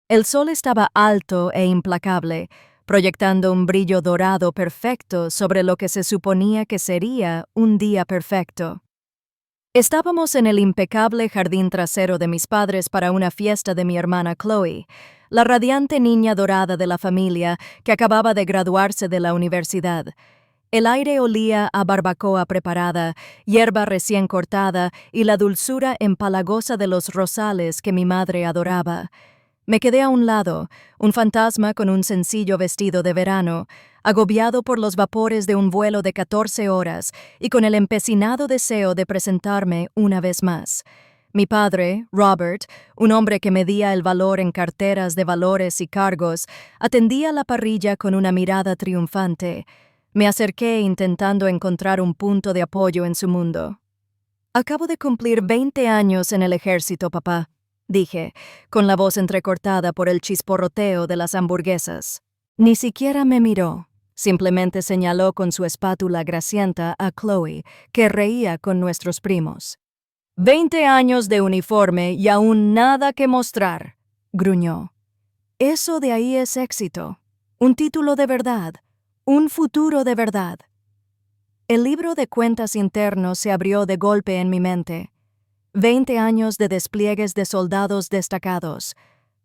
El sol estaba alto e implacable, proyectando un brillo dorado perfecto sobre lo que se suponía que sería un día perfecto. Estábamos en el impecable jardín trasero de mis padres para una fiesta de mi hermana Chloe, la radiante niña dorada de la familia que acababa de graduarse de la universidad. El aire olía a barbacoa preparada, hierba recién cortada y la dulzura empalagosa de los rosales que mi madre adoraba. Me quedé a un lado, un fantasma con un sencillo vestido de verano, agobiado por los vapores de un vuelo de 14 horas y con el empecinado deseo de presentarme una vez más. Mi padre, Robert, un hombre que medía el valor en carteras de valores y cargos, atendía la parrilla con una mirada triunfante. Me acerqué intentando encontrar un punto de apoyo en su mundo. «Acabo de cumplir 20 años en el ejército, papá», dije, con la voz entrecortada por el chisporroteo de las hamburguesas. Ni siquiera me miró, simplemente señaló con su espátula grasienta a Chloe, que reía con nuestros primos. «20 años de uniforme y aún nada que mostrar», gruñó. «Eso de ahí es éxito, un título de verdad, un futuro de verdad». El libro de cuentas internos se abrió de golpe en mi mente. 20 años de despliegues de soldados destacados.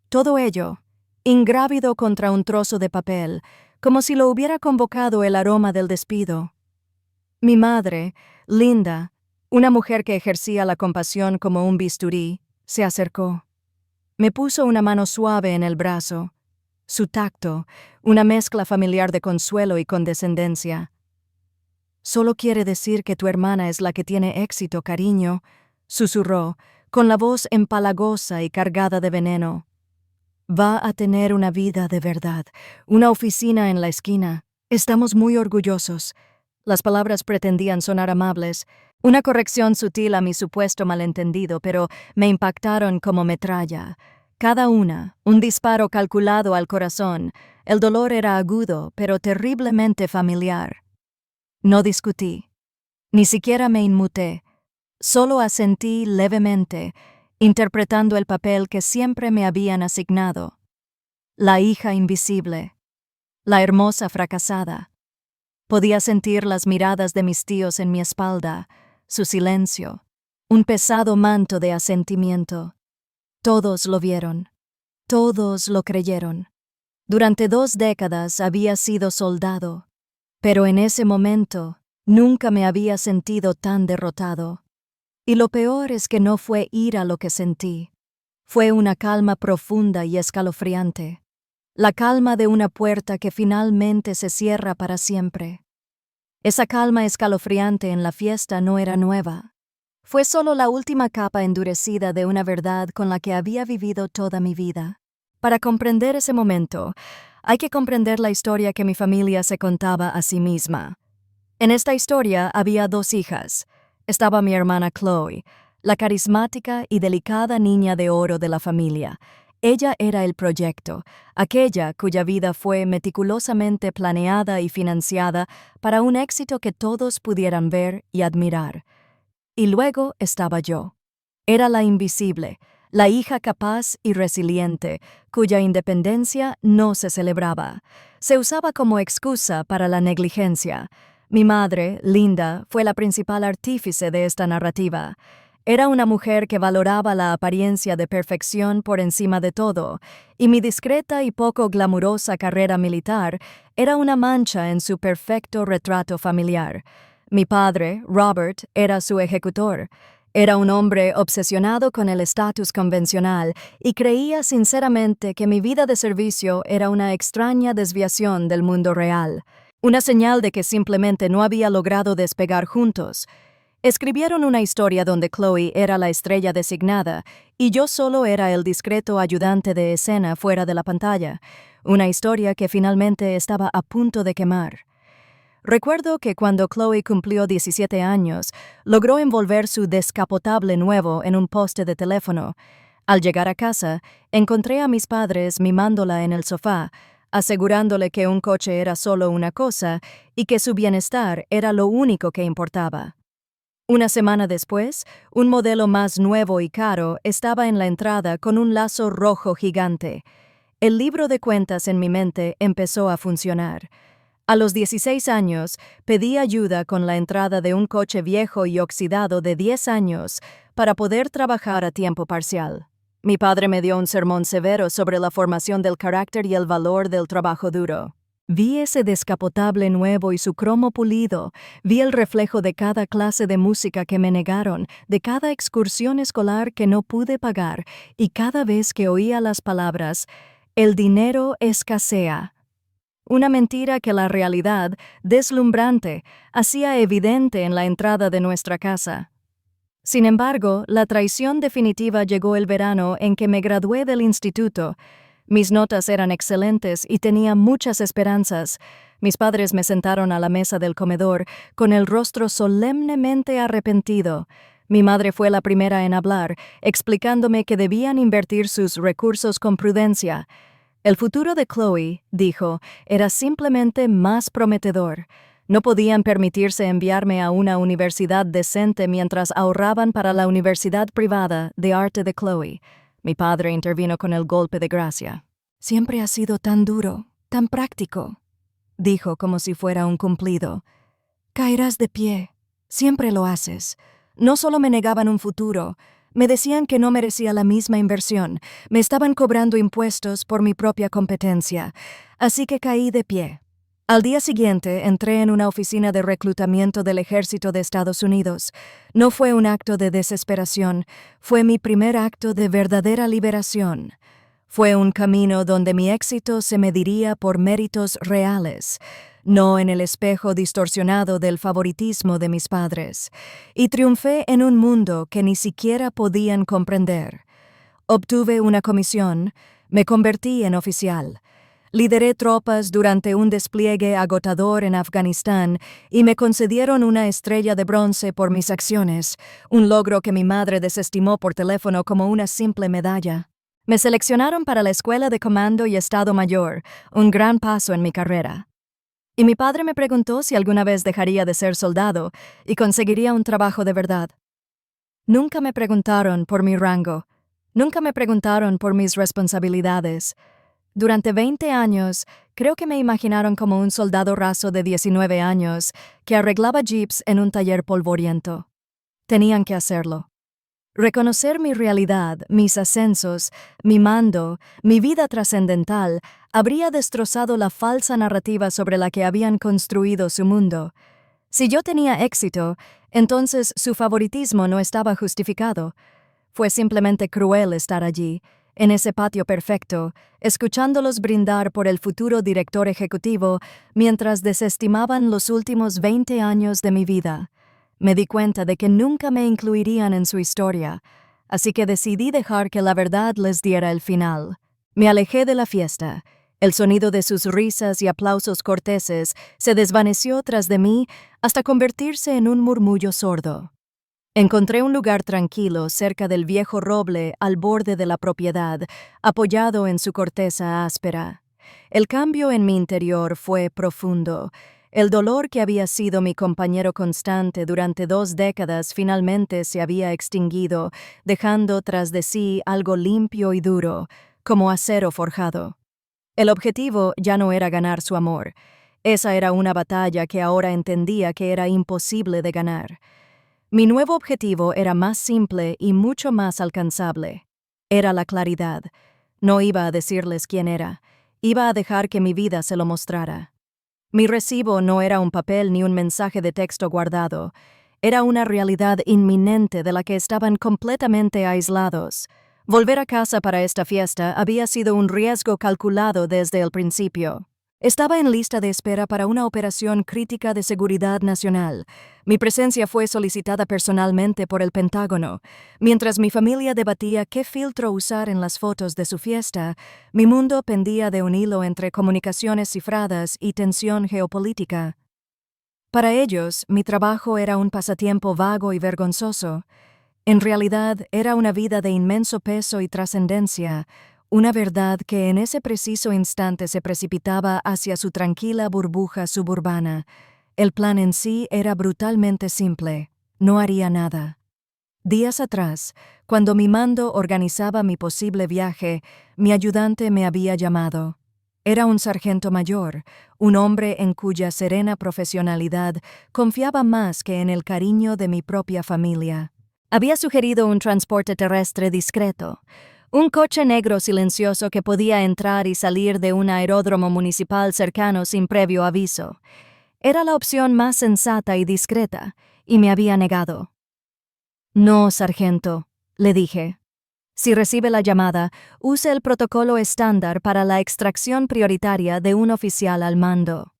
Todo ello, ingrávido contra un trozo de papel, como si lo hubiera convocado el aroma del despido. Mi madre, Linda, una mujer que ejercía la compasión como un bisturí, se acercó. Me puso una mano suave en el brazo. Su tacto, una mezcla familiar de consuelo y condescendencia. «Solo quiere decir que tu hermana es la que tiene éxito, cariño», susurró, con la voz empalagosa y cargada de veneno. «Va a tener una vida de verdad, una oficina en la esquina. Estamos muy orgullosos». Las palabras pretendían sonar amables, una corrección sutil a mi supuesto malentendido, pero me impactaron como metralla. Cada una, un disparo calculado al corazón. El dolor era agudo, pero terriblemente familiar. No discutí, ni siquiera me inmuté, solo asentí levemente, interpretando el papel que siempre me habían asignado. La hija invisible, la hermosa fracasada. Podía sentir las miradas de mis tíos en mi espalda, su silencio, un pesado manto de asentimiento. Todos lo vieron, todos lo creyeron. Durante 2 décadas había sido soldado, pero en ese momento nunca me había sentido tan derrotado. Y lo peor es que no fue ira lo que sentí. Fue una calma profunda y escalofriante. La calma de una puerta que finalmente se cierra para siempre. Esa calma escalofriante en la fiesta no era nueva. Fue solo la última capa endurecida de una verdad con la que había vivido toda mi vida. Para comprender ese momento, hay que comprender la historia que mi familia se contaba a sí misma. En esta historia había 2 hijas. Estaba mi hermana Chloe, la carismática y delicada niña de oro de la familia. Ella era el proyecto, aquella cuya vida fue meticulosamente planeada y financiada para un éxito que todos pudieran ver y admirar. Y luego estaba yo. Era la invisible, la hija capaz y resiliente, cuya independencia no se celebraba. Se usaba como excusa para la negligencia. Mi madre, Linda, fue la principal artífice de esta narrativa. Era una mujer que valoraba la apariencia de perfección por encima de todo, y mi discreta y poco glamurosa carrera militar era una mancha en su perfecto retrato familiar. Mi padre, Robert, era su ejecutor. Era un hombre obsesionado con el estatus convencional y creía sinceramente que mi vida de servicio era una extraña desviación del mundo real, una señal de que simplemente no había logrado despegar juntos. Escribieron una historia donde Chloe era la estrella designada y yo solo era el discreto ayudante de escena fuera de la pantalla, una historia que finalmente estaba a punto de quemar. Recuerdo que cuando Chloe cumplió 17 años, logró envolver su descapotable nuevo en un poste de teléfono. Al llegar a casa, encontré a mis padres mimándola en el sofá, asegurándole que un coche era solo una cosa y que su bienestar era lo único que importaba. Una semana después, un modelo más nuevo y caro estaba en la entrada con un lazo rojo gigante. El libro de cuentas en mi mente empezó a funcionar. A los 16 años, pedí ayuda con la entrada de un coche viejo y oxidado de 10 años para poder trabajar a tiempo parcial. Mi padre me dio un sermón severo sobre la formación del carácter y el valor del trabajo duro. Vi ese descapotable nuevo y su cromo pulido, vi el reflejo de cada clase de música que me negaron, de cada excursión escolar que no pude pagar, y cada vez que oía las palabras, el dinero escasea. Una mentira que la realidad, deslumbrante, hacía evidente en la entrada de nuestra casa. Sin embargo, la traición definitiva llegó el verano en que me gradué del instituto. Mis notas eran excelentes y tenía muchas esperanzas. Mis padres me sentaron a la mesa del comedor, con el rostro solemnemente arrepentido. Mi madre fue la primera en hablar, explicándome que debían invertir sus recursos con prudencia. El futuro de Chloe, dijo, era simplemente más prometedor. No podían permitirse enviarme a una universidad decente mientras ahorraban para la universidad privada de arte de Chloe. Mi padre intervino con el golpe de gracia. «Siempre has sido tan duro, tan práctico», dijo como si fuera un cumplido. «Caerás de pie. Siempre lo haces. No solo me negaban un futuro, me decían que no merecía la misma inversión, me estaban cobrando impuestos por mi propia competencia, así que caí de pie». Al día siguiente entré en una oficina de reclutamiento del Ejército de Estados Unidos. No fue un acto de desesperación, fue mi primer acto de verdadera liberación. Fue un camino donde mi éxito se mediría por méritos reales, no en el espejo distorsionado del favoritismo de mis padres, y triunfé en un mundo que ni siquiera podían comprender. Obtuve una comisión, me convertí en oficial. Lideré tropas durante un despliegue agotador en Afganistán y me concedieron una estrella de bronce por mis acciones, un logro que mi madre desestimó por teléfono como una simple medalla. Me seleccionaron para la Escuela de Comando y Estado Mayor, un gran paso en mi carrera. Y mi padre me preguntó si alguna vez dejaría de ser soldado y conseguiría un trabajo de verdad. Nunca me preguntaron por mi rango, nunca me preguntaron por mis responsabilidades. Durante 20 años, creo que me imaginaron como un soldado raso de 19 años que arreglaba jeeps en un taller polvoriento. Tenían que hacerlo. Reconocer mi realidad, mis ascensos, mi mando, mi vida trascendental, habría destrozado la falsa narrativa sobre la que habían construido su mundo. Si yo tenía éxito, entonces su favoritismo no estaba justificado. Fue simplemente cruel estar allí, en ese patio perfecto, escuchándolos brindar por el futuro director ejecutivo mientras desestimaban los últimos 20 años de mi vida. Me di cuenta de que nunca me incluirían en su historia, así que decidí dejar que la verdad les diera el final. Me alejé de la fiesta. El sonido de sus risas y aplausos corteses se desvaneció tras de mí hasta convertirse en un murmullo sordo. Encontré un lugar tranquilo cerca del viejo roble al borde de la propiedad, apoyado en su corteza áspera. El cambio en mi interior fue profundo. El dolor que había sido mi compañero constante durante 2 décadas finalmente se había extinguido, dejando tras de sí algo limpio y duro, como acero forjado. El objetivo ya no era ganar su amor. Esa era una batalla que ahora entendía que era imposible de ganar. Mi nuevo objetivo era más simple y mucho más alcanzable. Era la claridad. No iba a decirles quién era. Iba a dejar que mi vida se lo mostrara. Mi recibo no era un papel ni un mensaje de texto guardado. Era una realidad inminente de la que estaban completamente aislados. Volver a casa para esta fiesta había sido un riesgo calculado desde el principio. Estaba en lista de espera para una operación crítica de seguridad nacional. Mi presencia fue solicitada personalmente por el Pentágono. Mientras mi familia debatía qué filtro usar en las fotos de su fiesta, mi mundo pendía de un hilo entre comunicaciones cifradas y tensión geopolítica. Para ellos, mi trabajo era un pasatiempo vago y vergonzoso. En realidad, era una vida de inmenso peso y trascendencia, una verdad que en ese preciso instante se precipitaba hacia su tranquila burbuja suburbana. El plan en sí era brutalmente simple. No haría nada. Días atrás, cuando mi mando organizaba mi posible viaje, mi ayudante me había llamado. Era un sargento mayor, un hombre en cuya serena profesionalidad confiaba más que en el cariño de mi propia familia. Había sugerido un transporte terrestre discreto, un coche negro silencioso que podía entrar y salir de un aeródromo municipal cercano sin previo aviso. Era la opción más sensata y discreta, y me había negado. No, sargento, le dije. Si recibe la llamada, use el protocolo estándar para la extracción prioritaria de un oficial al mando.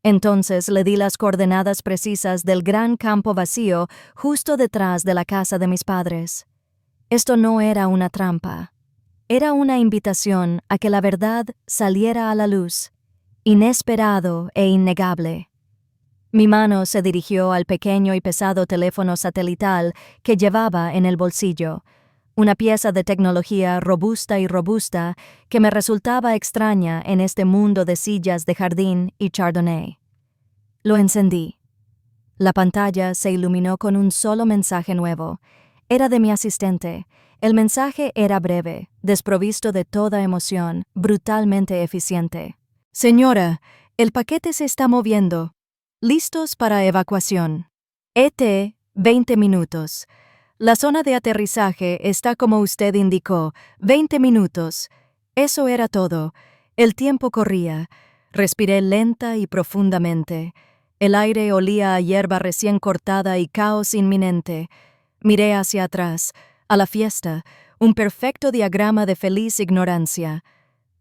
Entonces le di las coordenadas precisas del gran campo vacío justo detrás de la casa de mis padres. Esto no era una trampa. Era una invitación a que la verdad saliera a la luz, inesperado e innegable. Mi mano se dirigió al pequeño y pesado teléfono satelital que llevaba en el bolsillo, una pieza de tecnología robusta que me resultaba extraña en este mundo de sillas de jardín y chardonnay. Lo encendí. La pantalla se iluminó con un solo mensaje nuevo. Era de mi asistente. El mensaje era breve, desprovisto de toda emoción, brutalmente eficiente. Señora, el paquete se está moviendo. Listos para evacuación. ET, 20 minutos. La zona de aterrizaje está como usted indicó, 20 minutos. Eso era todo. El tiempo corría. Respiré lenta y profundamente. El aire olía a hierba recién cortada y caos inminente. Miré hacia atrás, a la fiesta, un perfecto diagrama de feliz ignorancia.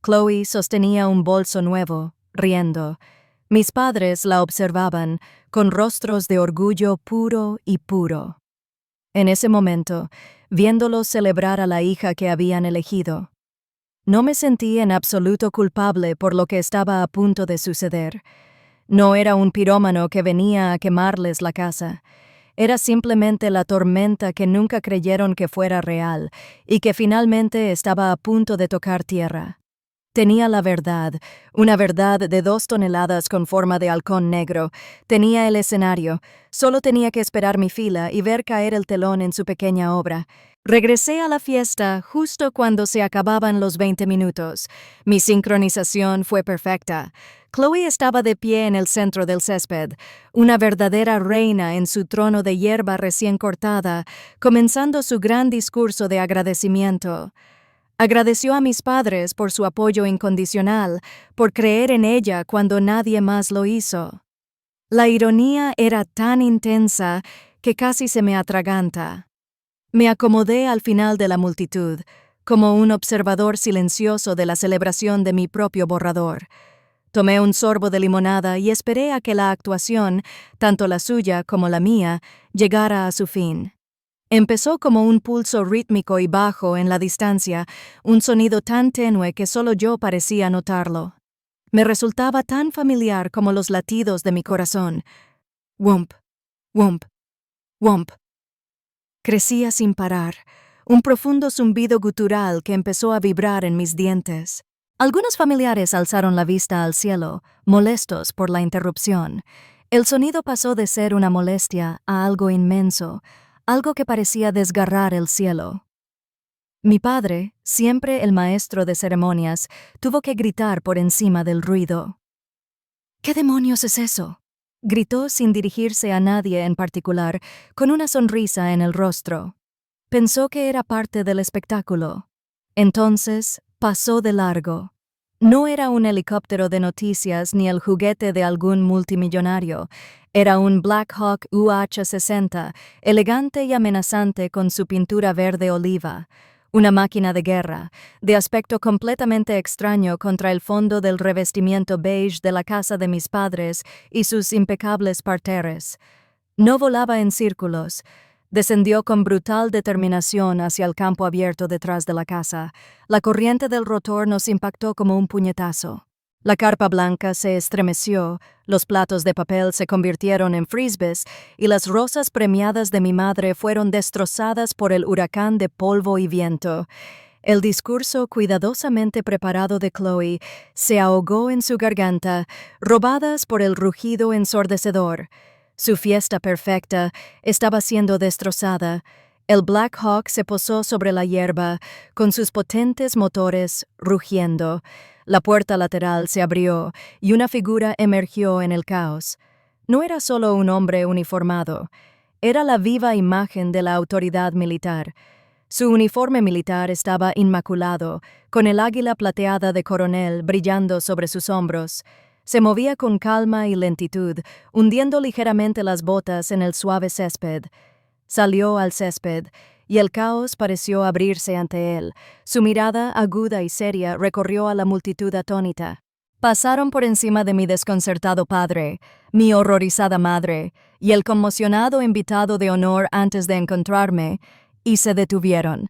Chloe sostenía un bolso nuevo, riendo. Mis padres la observaban, con rostros de orgullo puro y puro. En ese momento, viéndolos celebrar a la hija que habían elegido, no me sentí en absoluto culpable por lo que estaba a punto de suceder. No era un pirómano que venía a quemarles la casa. Era simplemente la tormenta que nunca creyeron que fuera real y que finalmente estaba a punto de tocar tierra. Tenía la verdad, una verdad de 2 toneladas con forma de halcón negro. Tenía el escenario. Solo tenía que esperar mi fila y ver caer el telón en su pequeña obra. Regresé a la fiesta justo cuando se acababan los 20 minutos. Mi sincronización fue perfecta. Chloe estaba de pie en el centro del césped, una verdadera reina en su trono de hierba recién cortada, comenzando su gran discurso de agradecimiento. Agradeció a mis padres por su apoyo incondicional, por creer en ella cuando nadie más lo hizo. La ironía era tan intensa que casi se me atraganta. Me acomodé al final de la multitud, como un observador silencioso de la celebración de mi propio borrador. Tomé un sorbo de limonada y esperé a que la actuación, tanto la suya como la mía, llegara a su fin. Empezó como un pulso rítmico y bajo en la distancia, un sonido tan tenue que solo yo parecía notarlo. Me resultaba tan familiar como los latidos de mi corazón. Wump, wump, wump. Crecía sin parar, un profundo zumbido gutural que empezó a vibrar en mis dientes. Algunos familiares alzaron la vista al cielo, molestos por la interrupción. El sonido pasó de ser una molestia a algo inmenso, algo que parecía desgarrar el cielo. Mi padre, siempre el maestro de ceremonias, tuvo que gritar por encima del ruido. ¿Qué demonios es eso?, gritó sin dirigirse a nadie en particular, con una sonrisa en el rostro. Pensó que era parte del espectáculo. Entonces, pasó de largo. No era un helicóptero de noticias ni el juguete de algún multimillonario. Era un Black Hawk UH-60, elegante y amenazante con su pintura verde oliva. Una máquina de guerra, de aspecto completamente extraño contra el fondo del revestimiento beige de la casa de mis padres y sus impecables parterres. No volaba en círculos. Descendió con brutal determinación hacia el campo abierto detrás de la casa. La corriente del rotor nos impactó como un puñetazo. La carpa blanca se estremeció, los platos de papel se convirtieron en frisbees y las rosas premiadas de mi madre fueron destrozadas por el huracán de polvo y viento. El discurso cuidadosamente preparado de Chloe se ahogó en su garganta, robadas por el rugido ensordecedor. Su fiesta perfecta estaba siendo destrozada. El Black Hawk se posó sobre la hierba, con sus potentes motores rugiendo. La puerta lateral se abrió y una figura emergió en el caos. No era solo un hombre uniformado, era la viva imagen de la autoridad militar. Su uniforme militar estaba inmaculado, con el águila plateada de coronel brillando sobre sus hombros. Se movía con calma y lentitud, hundiendo ligeramente las botas en el suave césped. Salió al césped, y el caos pareció abrirse ante él. Su mirada aguda y seria recorrió a la multitud atónita. Pasaron por encima de mi desconcertado padre, mi horrorizada madre, y el conmocionado invitado de honor antes de encontrarme, y se detuvieron.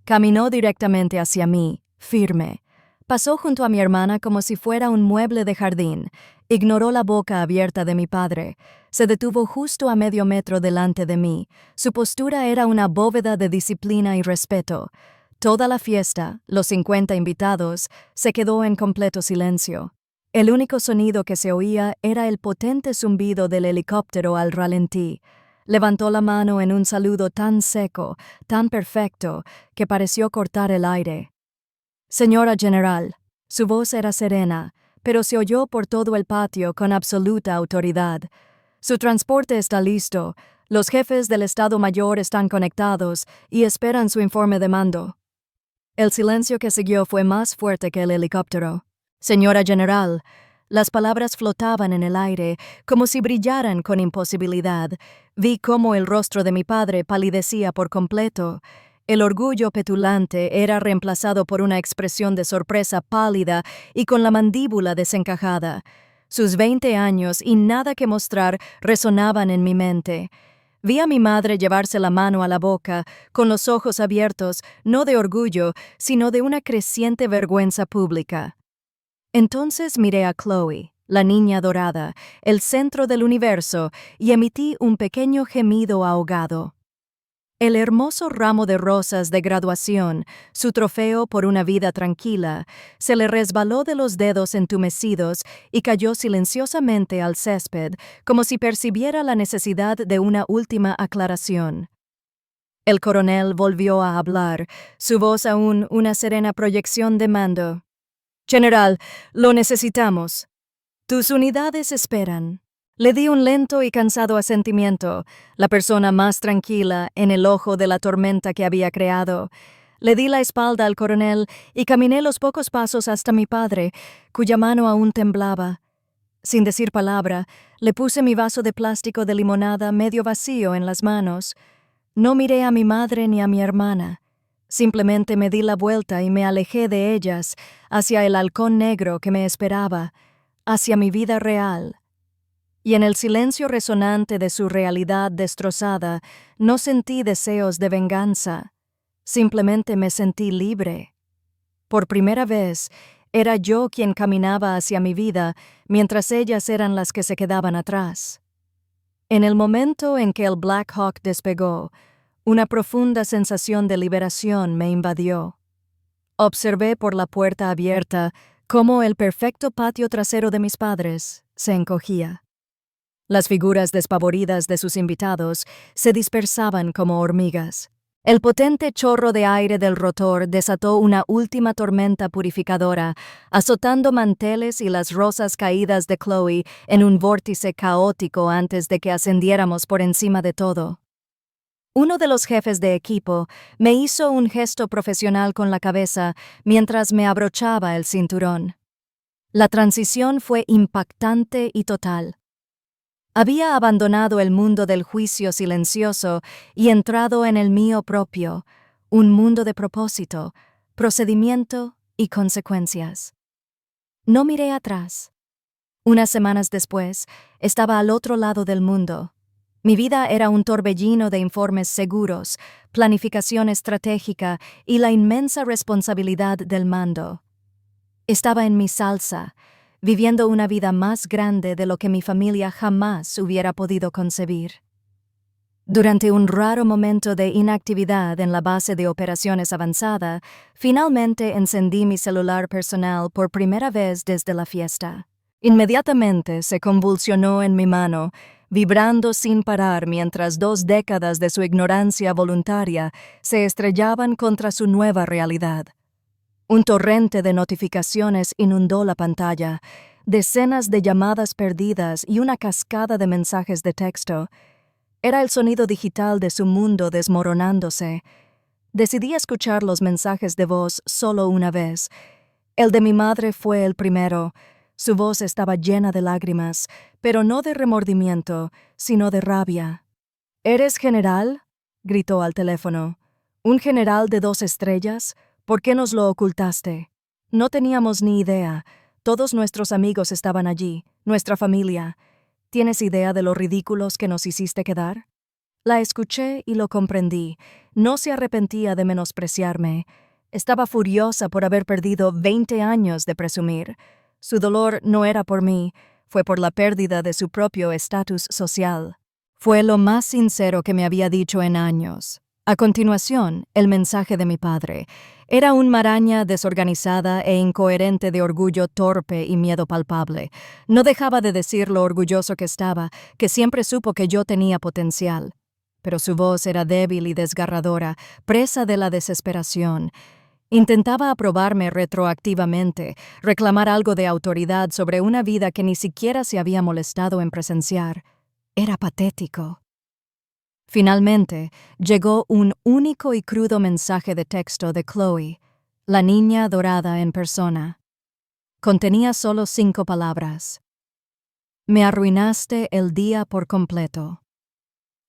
Caminó directamente hacia mí, firme. Pasó junto a mi hermana como si fuera un mueble de jardín. Ignoró la boca abierta de mi padre. Se detuvo justo a medio metro delante de mí. Su postura era una bóveda de disciplina y respeto. Toda la fiesta, los 50 invitados, se quedó en completo silencio. El único sonido que se oía era el potente zumbido del helicóptero al ralentí. Levantó la mano en un saludo tan seco, tan perfecto, que pareció cortar el aire. Señora General, su voz era serena, pero se oyó por todo el patio con absoluta autoridad. Su transporte está listo, los jefes del Estado Mayor están conectados y esperan su informe de mando. El silencio que siguió fue más fuerte que el helicóptero. Señora General, las palabras flotaban en el aire como si brillaran con imposibilidad. Vi cómo el rostro de mi padre palidecía por completo. El orgullo petulante era reemplazado por una expresión de sorpresa pálida y con la mandíbula desencajada. Sus 20 años y nada que mostrar resonaban en mi mente. Vi a mi madre llevarse la mano a la boca, con los ojos abiertos, no de orgullo, sino de una creciente vergüenza pública. Entonces miré a Chloe, la niña dorada, el centro del universo, y emití un pequeño gemido ahogado. El hermoso ramo de rosas de graduación, su trofeo por una vida tranquila, se le resbaló de los dedos entumecidos y cayó silenciosamente al césped, como si percibiera la necesidad de una última aclaración. El coronel volvió a hablar, su voz aún una serena proyección de mando. «General, lo necesitamos. Tus unidades esperan». Le di un lento y cansado asentimiento, la persona más tranquila en el ojo de la tormenta que había creado. Le di la espalda al coronel y caminé los pocos pasos hasta mi padre, cuya mano aún temblaba. Sin decir palabra, le puse mi vaso de plástico de limonada medio vacío en las manos. No miré a mi madre ni a mi hermana. Simplemente me di la vuelta y me alejé de ellas, hacia el halcón negro que me esperaba, hacia mi vida real. Y en el silencio resonante de su realidad destrozada, no sentí deseos de venganza. Simplemente me sentí libre. Por primera vez, era yo quien caminaba hacia mi vida, mientras ellas eran las que se quedaban atrás. En el momento en que el Black Hawk despegó, una profunda sensación de liberación me invadió. Observé por la puerta abierta cómo el perfecto patio trasero de mis padres se encogía. Las figuras despavoridas de sus invitados se dispersaban como hormigas. El potente chorro de aire del rotor desató una última tormenta purificadora, azotando manteles y las rosas caídas de Chloe en un vórtice caótico antes de que ascendiéramos por encima de todo. Uno de los jefes de equipo me hizo un gesto profesional con la cabeza mientras me abrochaba el cinturón. La transición fue impactante y total. Había abandonado el mundo del juicio silencioso y entrado en el mío propio, un mundo de propósito, procedimiento y consecuencias. No miré atrás. Unas semanas después, estaba al otro lado del mundo. Mi vida era un torbellino de informes seguros, planificación estratégica y la inmensa responsabilidad del mando. Estaba en mi salsa, viviendo una vida más grande de lo que mi familia jamás hubiera podido concebir. Durante un raro momento de inactividad en la base de operaciones avanzada, finalmente encendí mi celular personal por primera vez desde la fiesta. Inmediatamente se convulsionó en mi mano, vibrando sin parar mientras 2 décadas de su ignorancia voluntaria se estrellaban contra su nueva realidad. Un torrente de notificaciones inundó la pantalla, decenas de llamadas perdidas y una cascada de mensajes de texto. Era el sonido digital de su mundo desmoronándose. Decidí escuchar los mensajes de voz solo una vez. El de mi madre fue el primero. Su voz estaba llena de lágrimas, pero no de remordimiento, sino de rabia. ¿Eres general?, gritó al teléfono. ¿Un general de 2 estrellas? ¿Por qué nos lo ocultaste? No teníamos ni idea. Todos nuestros amigos estaban allí, nuestra familia. ¿Tienes idea de lo ridículos que nos hiciste quedar? La escuché y lo comprendí. No se arrepentía de menospreciarme. Estaba furiosa por haber perdido 20 años de presumir. Su dolor no era por mí, fue por la pérdida de su propio estatus social. Fue lo más sincero que me había dicho en años. A continuación, el mensaje de mi padre. Era una maraña desorganizada e incoherente de orgullo torpe y miedo palpable. No dejaba de decir lo orgulloso que estaba, que siempre supo que yo tenía potencial. Pero su voz era débil y desgarradora, presa de la desesperación. Intentaba aprobarme retroactivamente, reclamar algo de autoridad sobre una vida que ni siquiera se había molestado en presenciar. Era patético. Finalmente, llegó un único y crudo mensaje de texto de Chloe, la niña dorada en persona. Contenía solo 5 palabras. Me arruinaste el día por completo.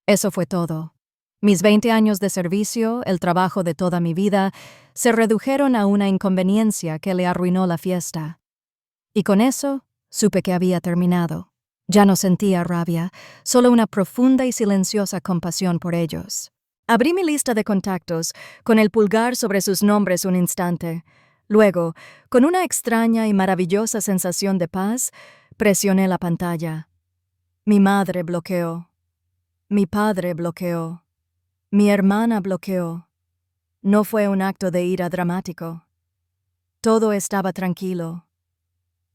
Eso fue todo. Mis 20 años de servicio, el trabajo de toda mi vida, se redujeron a una inconveniencia que le arruinó la fiesta. Y con eso, supe que había terminado. Ya no sentía rabia, solo una profunda y silenciosa compasión por ellos. Abrí mi lista de contactos, con el pulgar sobre sus nombres un instante. Luego, con una extraña y maravillosa sensación de paz, presioné la pantalla. Mi madre bloqueó. Mi padre bloqueó. Mi hermana bloqueó. No fue un acto de ira dramático. Todo estaba tranquilo.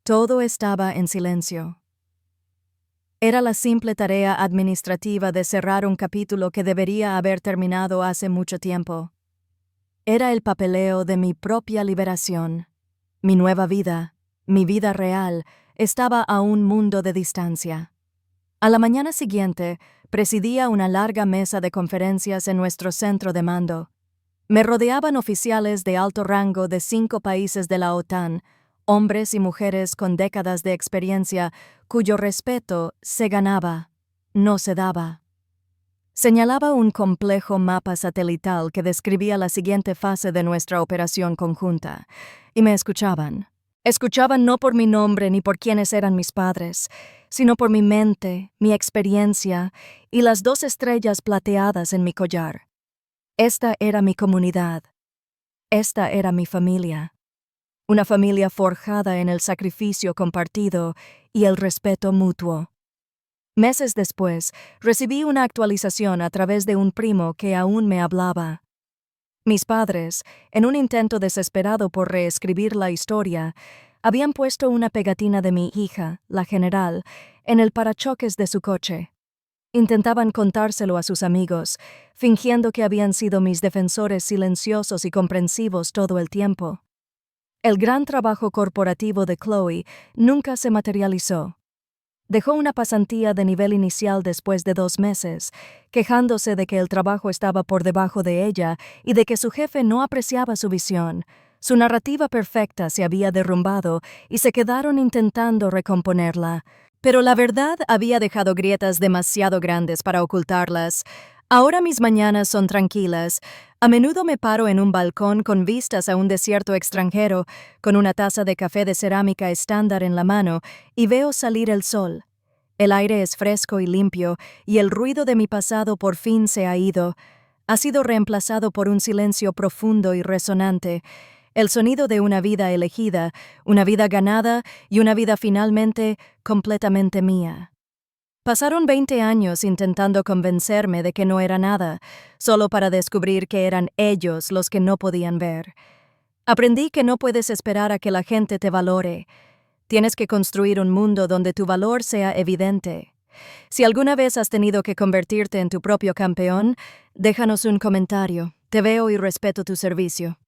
Todo estaba en silencio. Era la simple tarea administrativa de cerrar un capítulo que debería haber terminado hace mucho tiempo. Era el papeleo de mi propia liberación. Mi nueva vida, mi vida real, estaba a un mundo de distancia. A la mañana siguiente, presidía una larga mesa de conferencias en nuestro centro de mando. Me rodeaban oficiales de alto rango de 5 países de la OTAN, hombres y mujeres con décadas de experiencia cuyo respeto se ganaba, no se daba. Señalaba un complejo mapa satelital que describía la siguiente fase de nuestra operación conjunta, y me escuchaban. Escuchaban no por mi nombre ni por quiénes eran mis padres, sino por mi mente, mi experiencia y las 2 estrellas plateadas en mi collar. Esta era mi comunidad. Esta era mi familia. Una familia forjada en el sacrificio compartido y el respeto mutuo. Meses después, recibí una actualización a través de un primo que aún me hablaba. Mis padres, en un intento desesperado por reescribir la historia, habían puesto una pegatina de mi hija, la general, en el parachoques de su coche. Intentaban contárselo a sus amigos, fingiendo que habían sido mis defensores silenciosos y comprensivos todo el tiempo. El gran trabajo corporativo de Chloe nunca se materializó. Dejó una pasantía de nivel inicial después de 2 meses, quejándose de que el trabajo estaba por debajo de ella y de que su jefe no apreciaba su visión. Su narrativa perfecta se había derrumbado y se quedaron intentando recomponerla. Pero la verdad había dejado grietas demasiado grandes para ocultarlas. Ahora mis mañanas son tranquilas. A menudo me paro en un balcón con vistas a un desierto extranjero, con una taza de café de cerámica estándar en la mano, y veo salir el sol. El aire es fresco y limpio, y el ruido de mi pasado por fin se ha ido. Ha sido reemplazado por un silencio profundo y resonante, el sonido de una vida elegida, una vida ganada y una vida finalmente completamente mía. Pasaron 20 años intentando convencerme de que no era nada, solo para descubrir que eran ellos los que no podían ver. Aprendí que no puedes esperar a que la gente te valore. Tienes que construir un mundo donde tu valor sea evidente. Si alguna vez has tenido que convertirte en tu propio campeón, déjanos un comentario. Te veo y respeto tu servicio.